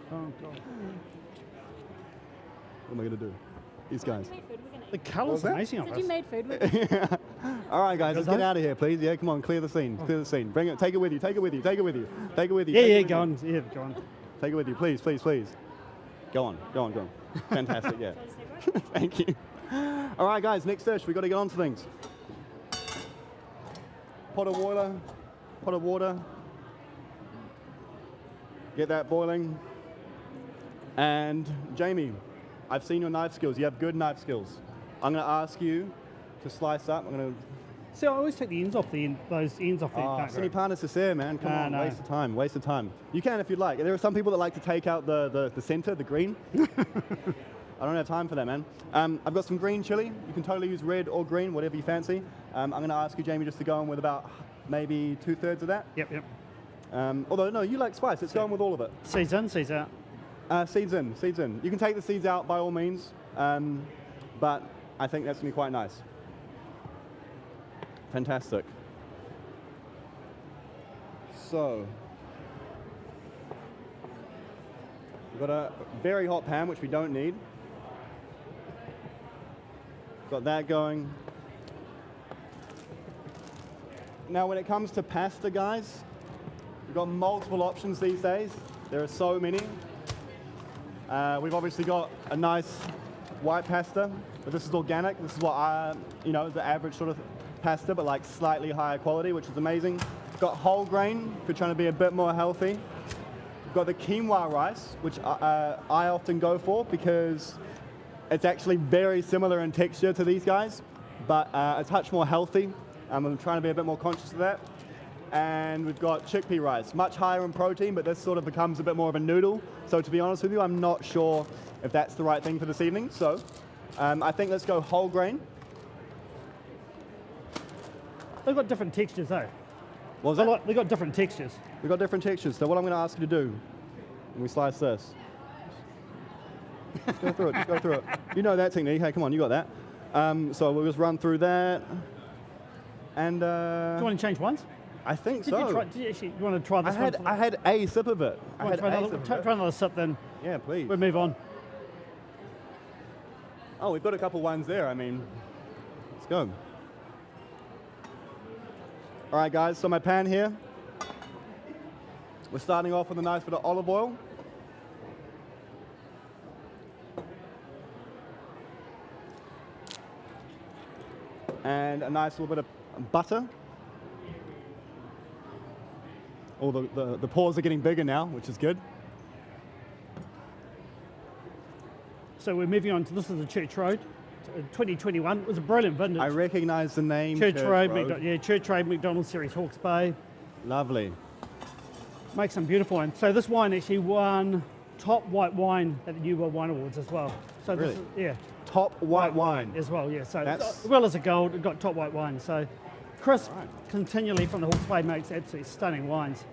Oh God. What am I gonna do? These guys. The colour's amazing on Said this. you made food with it. All right, guys, let's get done? out of here, please. Yeah, come on, clear the scene. Clear the scene. Bring it. Take it with you. Take it with you. Take it with you. Take it with you. Yeah, take it yeah, with go you. on. Yeah, go on. Take it with you, please. Go on. Fantastic, yeah. Thank you. All right, guys, next dish. We've got to get on to things. Pot of water. Get that boiling. And Jamie, I've seen your knife skills. You have good knife skills. I'm going to ask you to slice up. I'm going to. So I always take the ends off those ends off the Sini panas is there, man. Come on, no. waste of time. You can if you'd like. There are some people that like to take out the center, the green. I don't have time for that, man. I've got some green chili. You can totally use red or green, whatever you fancy. I'm going to ask you, Jamie, just to go in with about maybe 2/3 of that. Yep. Although, no, you like spice. It's going with all of it. Seeds in, seeds out. Seeds in, seeds in. You can take the seeds out by all means, but I think that's going to be quite nice. Fantastic. So, we've got a very hot pan, which we don't need. Got that going. Now, when it comes to pasta, guys, we've got multiple options these days. There are so many. We've obviously got a nice white pasta, but this is organic. This is what the average sort of pasta, but like slightly higher quality, which is amazing. We've got whole grain if you're trying to be a bit more healthy. We've got the quinoa rice, which I often go for because it's actually very similar in texture to these guys, but a touch more healthy. I'm trying to be a bit more conscious of that. And we've got chickpea rice, much higher in protein, but this sort of becomes a bit more of a noodle. So to be honest with you, I'm not sure if that's the right thing for this evening. So I think let's go whole grain. They've got different textures though. What was that? They've got different textures. We've got different textures. So what I'm going to ask you to do, when we slice this, just go through it, just go through it. You know that technique. Hey, come on, you got that. So we'll just run through that. And do you want to change ones? I think Did so. you want to try this one? I had a sip of it. Try another sip then. Yeah, please. We'll move on. Oh, we've got a couple ones there. I mean, let's go. All right, guys, so my pan here. We're starting off with a nice bit of olive oil. And a nice little bit of butter. Oh, the pores are getting bigger now, which is good. So we're moving on to, this is the Church Road, 2021. It was a brilliant vintage. I recognise the name. Church Road. Church Road, McDonald Series, Hawke's Bay. Lovely. Make some beautiful wine. So this wine actually won top white wine at the New World Wine Awards as well. So Really? this is, yeah. Top white wine. As well, yeah. So That's- as well as a gold, it got top white wine. So crisp continually from the Hawke's Bay makes absolutely stunning wines.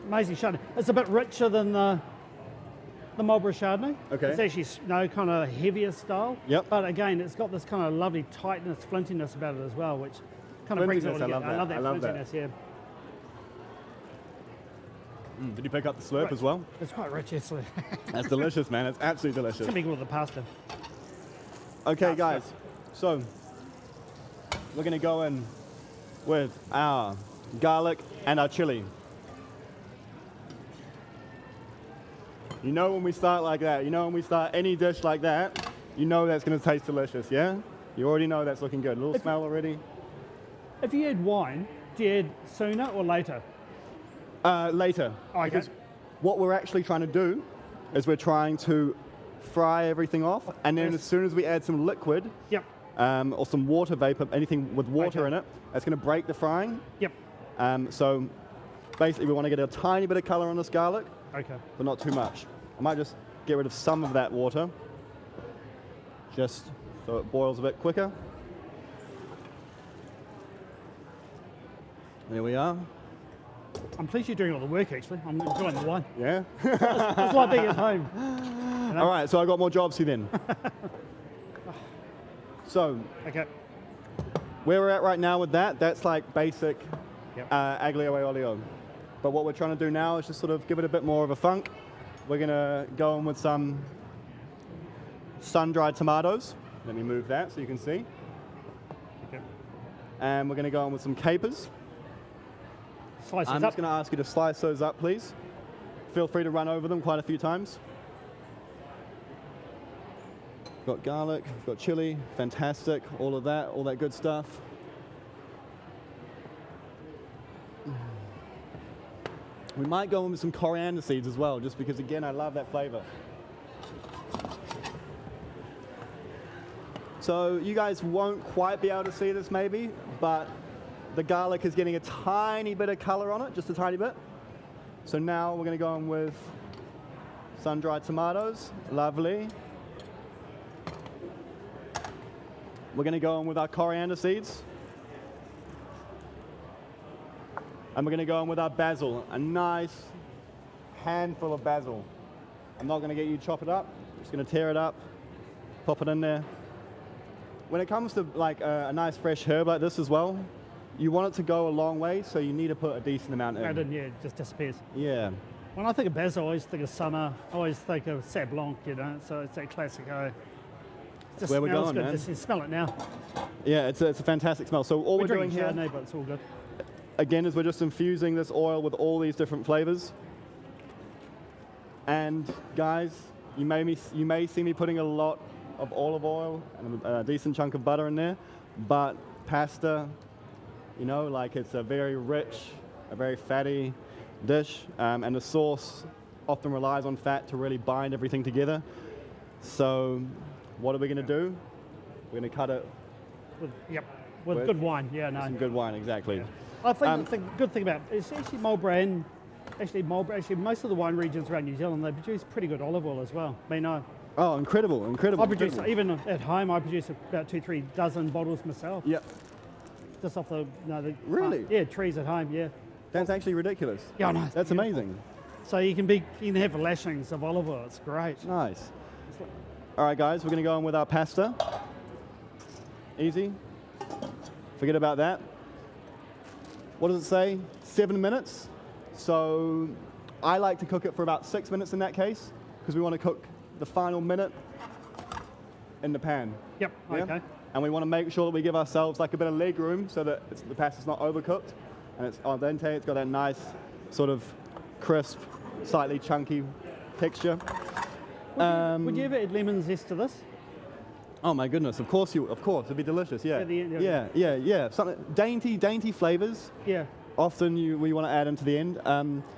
Amazing Chardonnay. It's a bit richer than the Marlborough Chardonnay. Okay. It's actually kind of heavier style. Yep. But again, it's got this kind of lovely tightness, flintiness about it as well, which kind of brings it all Flintiness, I together. love that. I love that I love that. flintiness, yeah. Did you pick up the slurp as well? It's quite rich, actually. That's delicious, man. It's absolutely delicious. It's going to be good with the pasta. Okay, guys. So we're going to go in with our garlic and our chili. You know when we start like that, you know when we start any dish like that, you know that's going to taste delicious, yeah? You already know that's looking good. A little smell already. If you add wine, do you add sooner or later? Later. Oh, okay. Because what we're actually trying to do is we're trying to fry everything off, and then as soon as we add some liquid, Yep. or some water vapor, anything with water Okay. in it, that's going to break the frying. Yep. So basically we want to get a tiny bit of color on this garlic, Okay. but not too much. I might just get rid of some of that water, just so it boils a bit quicker. There we are. I'm pleased you're doing all the work, actually. I'm enjoying the wine. Yeah? It's like being at home. All right, so I got more jobs for you then. So, Okay. where we're at right now with that, that's like basic Yep. aglio e olio. But what we're trying to do now is just sort of give it a bit more of a funk. We're gonna go in with some sun-dried tomatoes. Let me move that so you can see. Okay. And we're gonna go in with some capers. Slice I'm it just up. gonna ask you to slice those up, please. Feel free to run over them quite a few times. We've got garlic, we've got chili, fantastic, all that good stuff. We might go in with some coriander seeds as well, just because again, I love that flavor. So you guys won't quite be able to see this maybe, but the garlic is getting a tiny bit of color on it, just a tiny bit. So now we're gonna go in with sun-dried tomatoes, lovely. We're gonna go in with our coriander seeds. And we're going to go in with our basil, a nice handful of basil. I'm not going to get you to chop it up. I'm just going to tear it up, pop it in there. When it comes to like a nice fresh herb like this as well, you want it to go a long way, so you need to put a decent amount in. Yeah, it just disappears. Yeah. When I think of basil, I always think of summer. I always think of Sauv Blanc, you know, so it's that classic. Just where we're smells going, good. man. Just you smell it now. Yeah, it's a fantastic smell. So all we're doing drinking here, Chardonnay, but it's all good. again, is we're just infusing this oil with all these different flavors. And guys, you may see me putting a lot of olive oil and a decent chunk of butter in there, but pasta, you know, like it's a very rich, a very fatty dish, and the sauce often relies on fat to really bind everything together. So what are we going to do? We're going to cut it With good wine. Yeah, no. some good wine, exactly. Yeah. I think the good thing about it is actually Marlborough, actually most of the wine regions around New Zealand, they produce pretty good olive oil as well. I mean, Oh, incredible. I produce, even at home, I produce about 2-3 dozen bottles myself. Yep. Just off the Really? trees at home. Yeah. That's actually ridiculous. Yeah, I know. it's That's beautiful. amazing. So you can have lashings of olive oil. It's great. Nice. All right, guys, we're going to go in with our pasta. Easy. Forget about that. What does it say? 7 minutes. So I like to cook it for about 6 minutes in that case, because we want to cook the final minute in the pan. Yep. Yeah? Okay. And we want to make sure that we give ourselves like a bit of leg room so that the pasta's not overcooked and it's al dente. It's got that nice sort of crisp, slightly chunky texture. Would you ever add lemon zest to this? Oh my goodness! Of course, it'd be delicious. Yeah, At the end, yeah. Something dainty flavors. Yeah. Often we want to add into the end.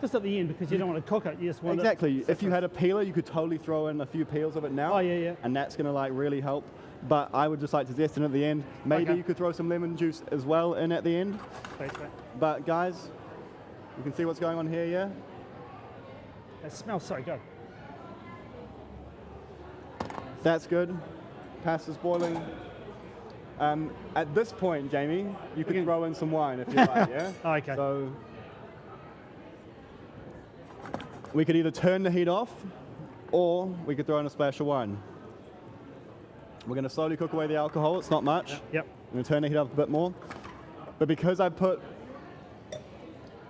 Just at the end, because you don't want to cook it. You just want Exactly. it. If you had a peeler, you could totally throw in a few peels of it now. Oh, yeah. And that's going to like really help. But I would just like to zest in at the end. Maybe Okay. you could throw some lemon juice as well in at the end. Thanks, mate. But guys, you can see what's going on here, yeah? It smells so good. That's good. Pasta's boiling. At this point, Jamie, you could throw in some wine if you like, yeah? Okay. So we could either turn the heat off or we could throw in a splash of wine. We're going to slowly cook away the alcohol. It's not much. Yep. I'm going to turn the heat up a bit more. But because I put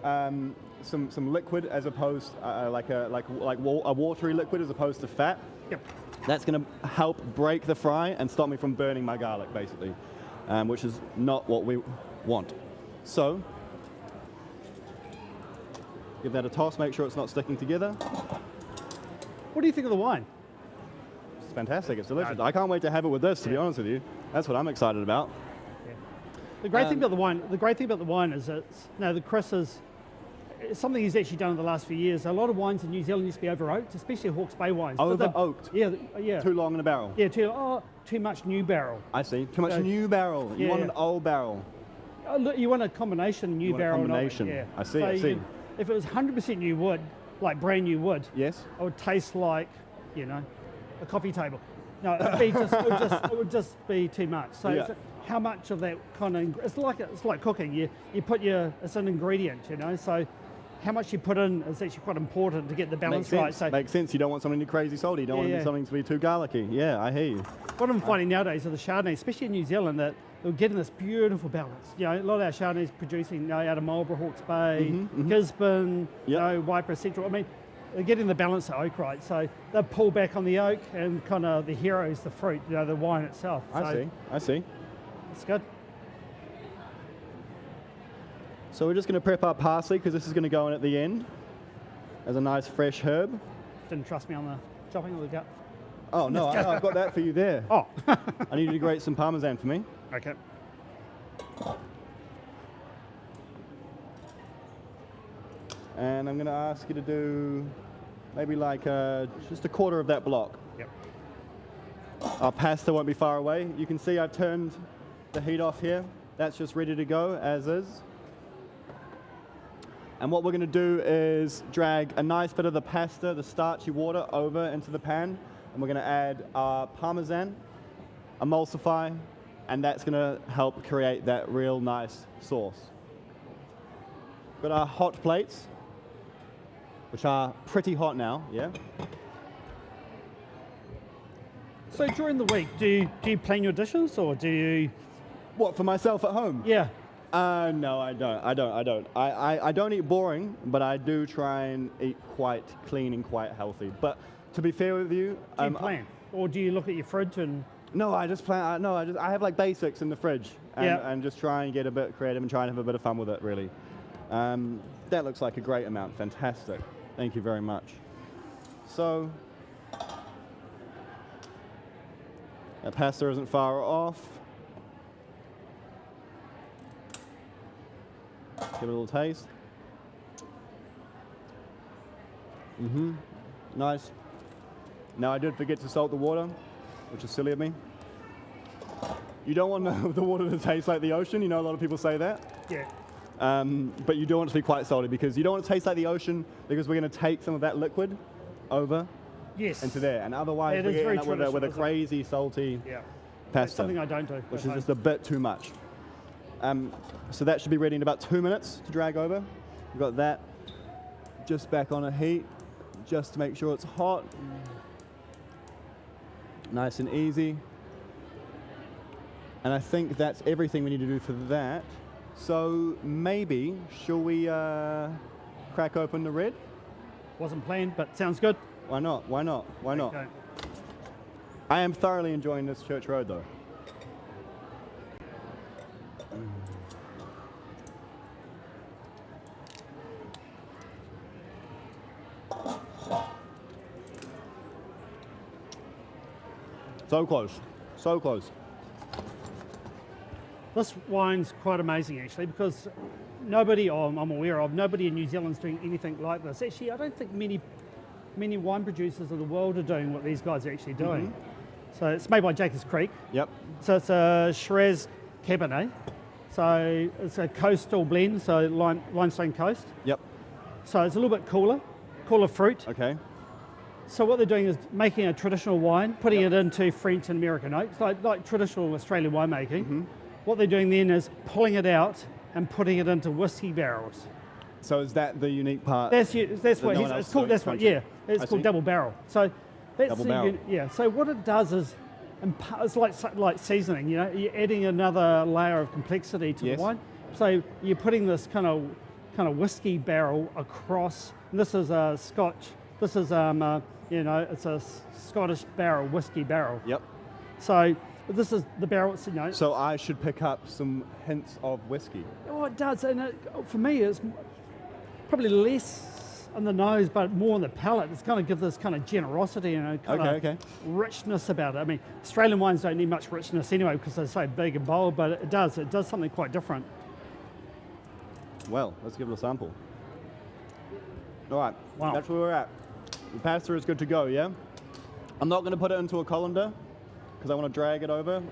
some liquid as opposed like a watery liquid as opposed to fat, Yep. that's going to help break the fry and stop me from burning my garlic, basically, which is not what we want. So give that a toss, make sure it's not sticking together. What do you think of the wine? It's fantastic, it's delicious. No. I can't wait to have it with this, to be honest with you. That's what I'm excited about. Yeah. The great thing about the wine is that the Chris is it's something he's actually done in the last few years. A lot of wines in New Zealand used to be over oaked, especially Hawke's Bay wines. But Over-oaked? Yeah. Too long in a barrel? Yeah, too much new barrel. I see. Too much new barrel. You want an old barrel. Look, you want a combination new You want a barrel. combination. Yeah. I see, So I see. If it was 100% new wood, like brand new wood, Yes? it would taste like, a coffee table. No, it would just be too much. So Yeah. it's how much of that kind of, it's like cooking. You put it's an ingredient, so how much you put in is actually quite important to get the balance Makes right. sense. So Makes sense. You don't want something too crazy salty. You don't want something to be too garlicky. Yeah, I hear you. what I'm finding nowadays with the Chardonnay, especially in New Zealand, that we're getting this beautiful balance. A lot of our Chardonnays producing out of Marlborough, Hawke's Bay, Gisborne, Waipara Central. I mean, they're getting the balance of oak right. So they pull back on the oak and kind of the hero is the fruit, the wine itself. I see. It's good. So we're just going to prep our parsley because this is going to go in at the end as a nice fresh herb. Didn't trust me on the chopping of the gut. Oh no, I've got that for you there. Oh, I need you to grate some Parmesan for me. okay. And I'm going to ask you to do maybe like just a quarter of that block. Yep. Our pasta won't be far away. You can see I've turned the heat off here. That's just ready to go as is. And what we're going to do is drag a nice bit of the pasta, the starchy water, over into the pan. And we're going to add our Parmesan, emulsify, and that's going to help create that real nice sauce. Got our hot plates, which are pretty hot now, yeah? So during the week, do you plan your dishes or do you? What, for myself at home? Yeah. No, I don't. I don't eat boring, but I do try and eat quite clean and quite healthy. But to be fair with you, Do you plan? Or do you look at your fridge and? no, I just plan. I have like basics in the fridge, and just try and get a bit creative and try and have a bit of fun with it. Really, that looks like a great amount. Fantastic. Thank you very much. So, that pasta isn't far off. Give it a little taste. Nice. Now I did forget to salt the water, which is silly of me. You don't want the water to taste like the ocean. You know, a lot of people say that. Yeah. But you do want it to be quite salty because you don't want it to taste like the ocean because we're going to take some of that liquid over Yes. into there, and otherwise It we're is going very to end up with a traditional, isn't it? crazy salty Yeah. pasta, That's something I don't do. which at is home. just a bit too much. So that should be ready in about 2 minutes to drag over. We've got that just back on a heat, just to make sure it's hot. Nice and easy. And I think that's everything we need to do for that. So maybe, shall we crack open the red? Wasn't planned, but sounds good. Why not? Why not? Why not? Okay. I am thoroughly enjoying this church road though. So close, so close. This wine's quite amazing actually because nobody, I'm aware of, nobody in New Zealand's doing anything like this. Actually, I don't think many wine producers in the world are doing what these guys are actually doing. So it's made by Jacobs Creek. Yep. So it's a Shiraz Cabernet. So it's a coastal blend, so limestone coast. Yep. So it's a little bit cooler fruit. Okay. So what they're doing is making a traditional wine, putting it into French and American oaks, like traditional Australian winemaking. What they're doing then is pulling it out and putting it into whiskey barrels. So is that the unique part? That's what no one else it's called. doing That's what. country? Yeah, it's I called see. double barrel. So that's Double barrel. Yeah. So what it does is, it's like seasoning. You know, you're adding another layer of complexity to Yes. the wine. So you're putting this kind of whiskey barrel across. And this is a Scotch. This is it's a Scottish barrel, whiskey barrel. Yep. So this is the barrel. So I should pick up some hints of whiskey. Oh, it does, and for me, it's probably less on the nose, but more on the palate. It's kind of give this kind of generosity and a kind of richness about it. I mean, Australian wines don't need much richness anyway because they're so big and bold, but it does something quite different. Well, let's give it a sample. All right, Wow. that's where we're at. The pasta is good to go, yeah? I'm not going to put it into a colander because I want to drag it over,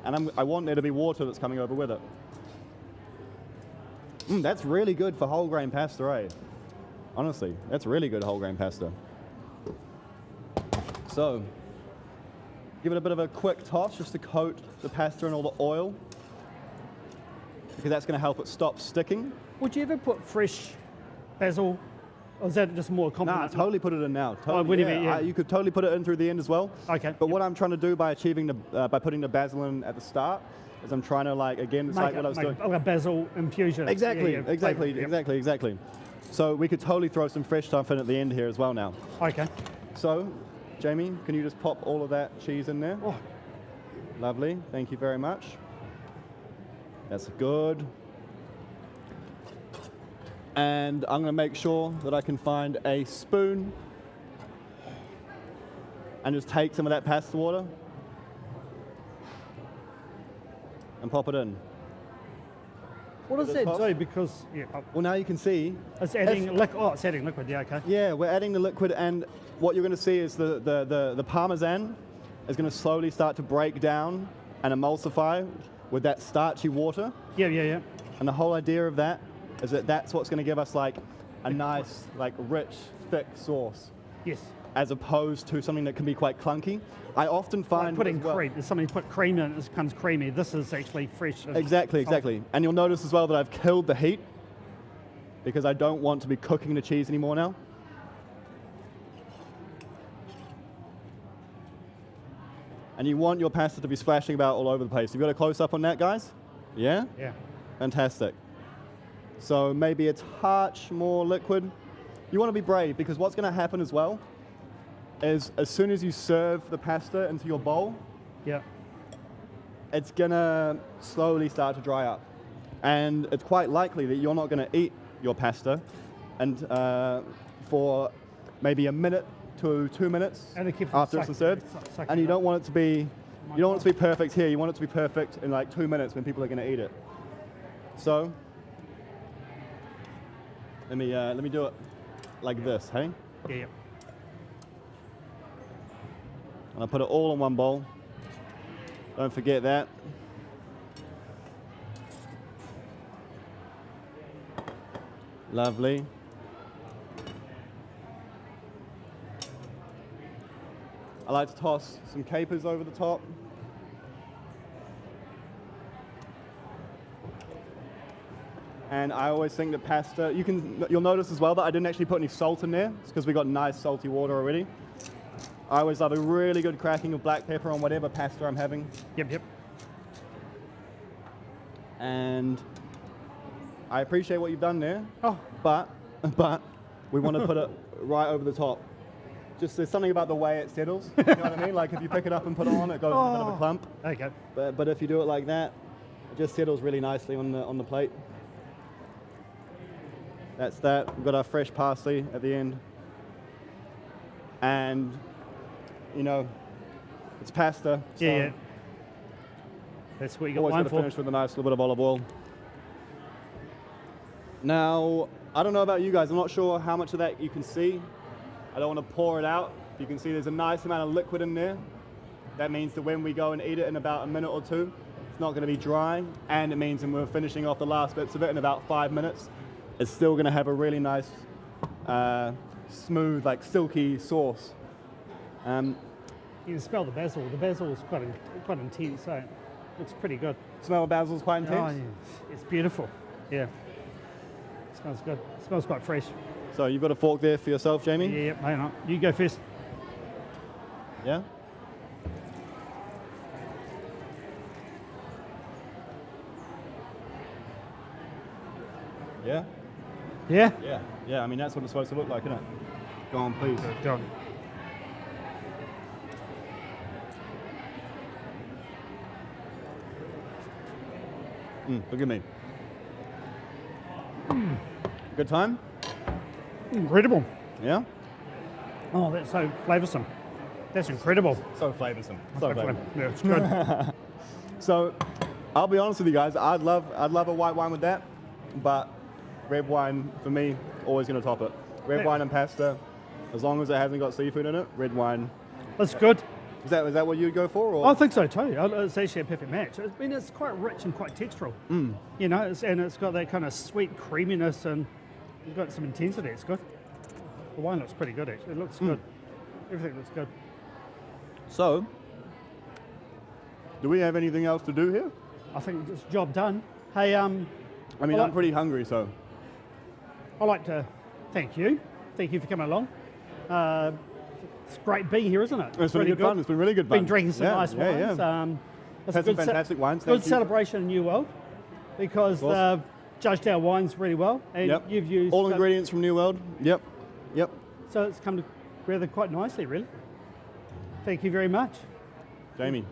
and I want there to be water that's coming over with it. That's really good for whole grain pasta, eh? Honestly, that's really good whole grain pasta. So, give it a bit of a quick toss just to coat the pasta in all the oil, because that's going to help it stop sticking. Would you ever put fresh basil, or is that just more Nah, compliment? totally put it in now. Totally, whatever, yeah. You could totally put it in through the end as well. Okay. But what I'm trying to do by by putting the basil in at the start is I'm trying to it's like what I was doing. Like a basil infusion. Exactly, Yeah, exactly, flavor, yeah. exactly. So we could totally throw some fresh stuff in at the end here as well now. Okay. So, Jamie, can you just pop all of that cheese in there? Oh. Lovely, thank you very much. That's good. And I'm going to make sure that I can find a spoon and just take some of that pasta water and pop it in. What does Does that it pop? do? Because Well, now you can see. it's adding liquid. Oh, it's adding liquid. Yeah. Okay. Yeah, we're adding the liquid, and what you're going to see is the Parmesan is going to slowly start to break down and emulsify with that starchy water. Yeah. And the whole idea of that is that that's what's going to give us like a nice, like rich, thick sauce, Yes. as opposed to something that can be quite clunky. I often find Like putting as well- cream. If somebody put cream in, it becomes creamy. This is actually fresh. and Exactly, salty. exactly. And you'll notice as well that I've killed the heat because I don't want to be cooking the cheese anymore now. And you want your pasta to be splashing about all over the place. You got a close-up on that, guys? Yeah? Yeah. Fantastic. So maybe a touch more liquid. You want to be brave, because what's going to happen as well is as soon as you serve the pasta into your bowl, Yeah. it's going to slowly start to dry up. And it's quite likely that you're not going to eat your pasta and for maybe a minute to 2 minutes And it keeps after it's served. And you don't want it to be perfect here. You want it to be perfect in like 2 minutes when people are going to eat it. So let me do it like this, hey? Yeah. And I put it all in one bowl. Don't forget that. Lovely. I like to toss some capers over the top. And I always think that pasta, you'll notice as well that I didn't actually put any salt in there. It's because we got nice salty water already. I always love a really good cracking of black pepper on whatever pasta I'm having. Yep. And I appreciate what you've done there. Oh. But we want to put it right over the top. Just there's something about the way it settles. You know what I mean? Like if you pick it up and put it on, it goes in a bit of a clump. Okay. But if you do it like that, it just settles really nicely on the plate. That's that. We've got our fresh parsley at the end. And, you know, it's pasta. So Yeah. That's what you got always wine got to for. finish with a nice little bit of olive oil. Now, I don't know about you guys. I'm not sure how much of that you can see. I don't want to pour it out. You can see there's a nice amount of liquid in there. That means that when we go and eat it in about a minute or two, it's not going to be dry. And it means when we're finishing off the last bits of it in about 5 minutes, it's still going to have a really nice, smooth, like silky sauce. You can smell the basil. The basil is quite intense, so it looks pretty good. Smell of basil's quite intense? Oh, yeah. It's beautiful. Yeah. It smells good. It smells quite fresh. So you've got a fork there for yourself, Jamie? Yeah, hang on. You go first. Yeah? Yeah? Yeah? Yeah, I mean, that's what it's supposed to look like, isn't it? Go on, please. Go on. Look at me. Good time? Incredible. Yeah? Oh, that's so flavoursome. That's incredible. So flavoursome. Yeah, it's good. So, I'll be honest with you guys, I'd love a white wine with that, but red wine, for me, always going to top it. Red wine and pasta, as long as it hasn't got seafood in it, red wine. That's good. Is that what you'd go for? Or? I think so too. It's actually a perfect match. I mean, it's quite rich and quite textural. You know, and it's got that kind of sweet creaminess and it's got some intensity. It's good. The wine looks pretty good, actually. It looks good. Everything looks good. So, do we have anything else to do here? I think it's job done. Hey, I mean, I'm pretty hungry, so. I'd like to thank you. Thank you for coming along. It's great being here, isn't it? It's been good fun. It's been really good fun. Been drinking some nice wines. Yeah. It's Had some fantastic wines. Good celebration in New World because they've judged our wines really well, and you've used all ingredients from New World. Yep. So it's come together quite nicely, really. Thank you very much. Jamie,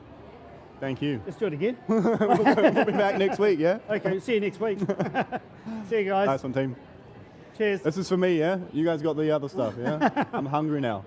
thank you. Let's do it again. We'll be back next week, yeah? Okay, see you next week. See you guys. Nice one, team. Cheers. This is for me, yeah? You guys got the other stuff, yeah? I'm hungry now.